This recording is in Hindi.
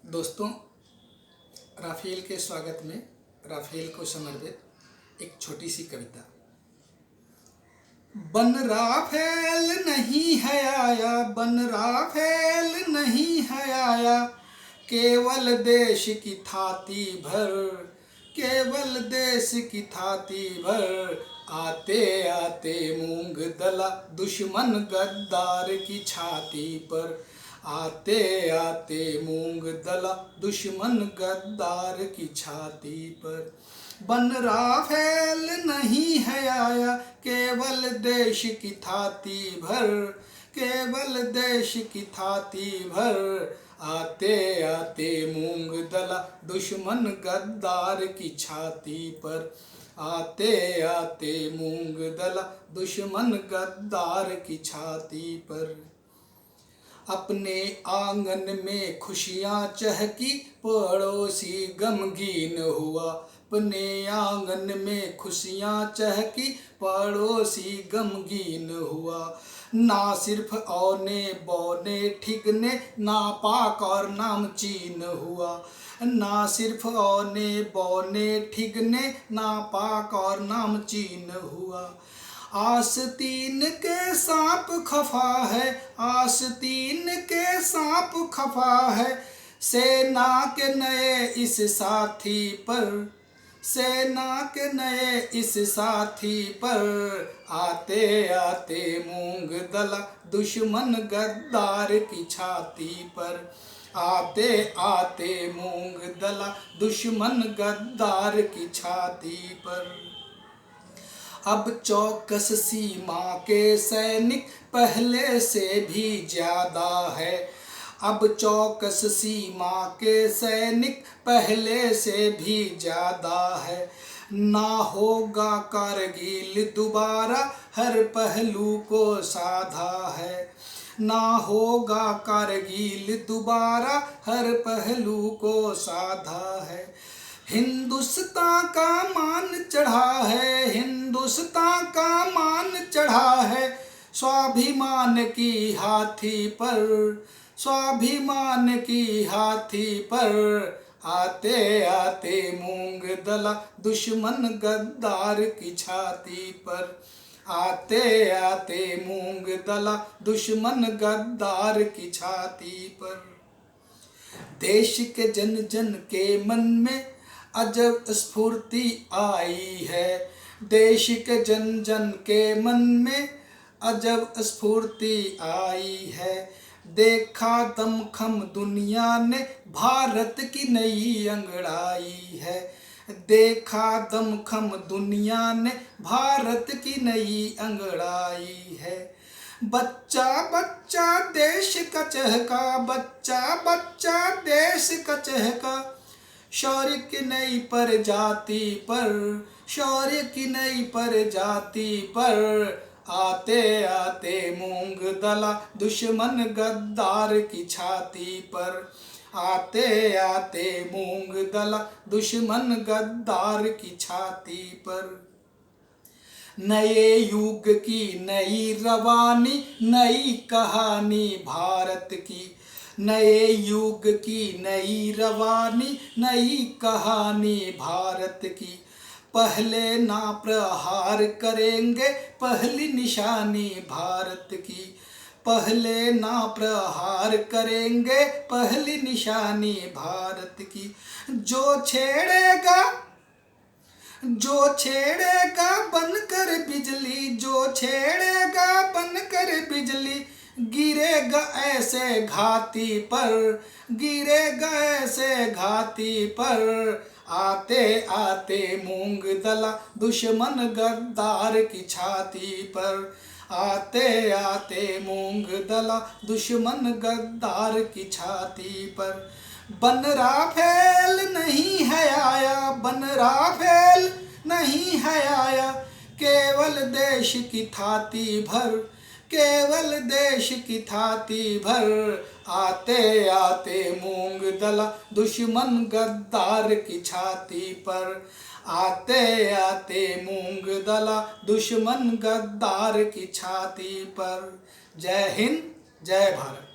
दोस्तों, राफेल के स्वागत में राफेल को समर्पित एक छोटी सी कविता। बन राफेल नहीं है आया, बन राफेल नहीं है आया, केवल देश की थाती भर, केवल देश की थाती भर। आते आते मूंग दला दुश्मन गद्दार की छाती पर, आते आते मूंग दला दुश्मन गद्दार की छाती पर। बन राफेल नहीं है आया, केवल देश की थाती भर, केवल देश की थाती भर। आते आते मूंग दला दुश्मन गद्दार की छाती पर, आते आते मूंग दला दुश्मन गद्दार की छाती पर। अपने आंगन में खुशियाँ चहकी, पड़ोसी गमगीन हुआ। अपने आंगन में खुशियाँ चहकी, पड़ोसी गमगीन हुआ। ना सिर्फ औने बौने ठिगने, नापाक और नामचीन हुआ। ना सिर्फ औने बौने ठिगने, नापाक और नामचीन हुआ। आस्तीन के सांप खफा है, आस्तीन के सांप खफा है, सेना के नए इस साथी पर, सेना के नए इस साथी पर। आते आते मूंग दला दुश्मन गद्दार की छाती पर, आते आते मूंग दला दुश्मन गद्दार की छाती पर। अब चौकस सीमा के सैनिक पहले से भी ज्यादा है, अब चौकस सीमा के सैनिक पहले से भी ज्यादा है। ना होगा कारगिल दोबारा, हर पहलू को साधा है। ना होगा कारगिल दोबारा, हर पहलू को साधा है। हिंदुस्तान का मान चढ़ा है, हिंदुस्तान का मान चढ़ा है, स्वाभिमान की हाथी पर, स्वाभिमान की हाथी पर। आते आते मूंग दला दुश्मन गद्दार की छाती पर, आते आते मूंग दला दुश्मन गद्दार की छाती पर। देश के जन जन के मन में अजब स्फूर्ति आई है, देश के जन जन के मन में अजब स्फूर्ति आई है। देखा दमखम दुनिया ने भारत की नई अंगड़ाई है, देखा दमखम दुनिया ने भारत की नई अंगड़ाई है। बच्चा बच्चा देश का चहका, बच्चा बच्चा देश का चहका, शौर्य की नई प्रजाति पर, शौर्य की नई प्रजाति पर। आते आते मूंग दला दुश्मन गद्दार की छाती पर, आते आते मूंग दला दुश्मन गद्दार की छाती पर। नए युग की नई रवानी, नई कहानी भारत की, नए युग की नई रवानी, नई कहानी भारत की। पहले ना प्रहार करेंगे, पहली निशानी भारत की, पहले ना प्रहार करेंगे, पहली निशानी भारत की। जो छेड़ेगा, जो छेड़ेगा बनकर बिजली, जो छेड़ेगा बनकर बिजली, गिरेगा ऐसे घाती पर, गिरेगा ऐसे घाती पर। आते आते मूंग दला दुश्मन गद्दार की छाती पर, आते आते मूंग दला दुश्मन गद्दार की छाती पर। बन राफेल नहीं है आया, बन राफेल नहीं है आया, केवल देश की थाती भर, केवल देश की थाती भर। आते आते मूंग दला दुश्मन गद्दार की छाती पर, आते आते मूंग दला दुश्मन गद्दार की छाती पर। जय हिंद, जय भारत।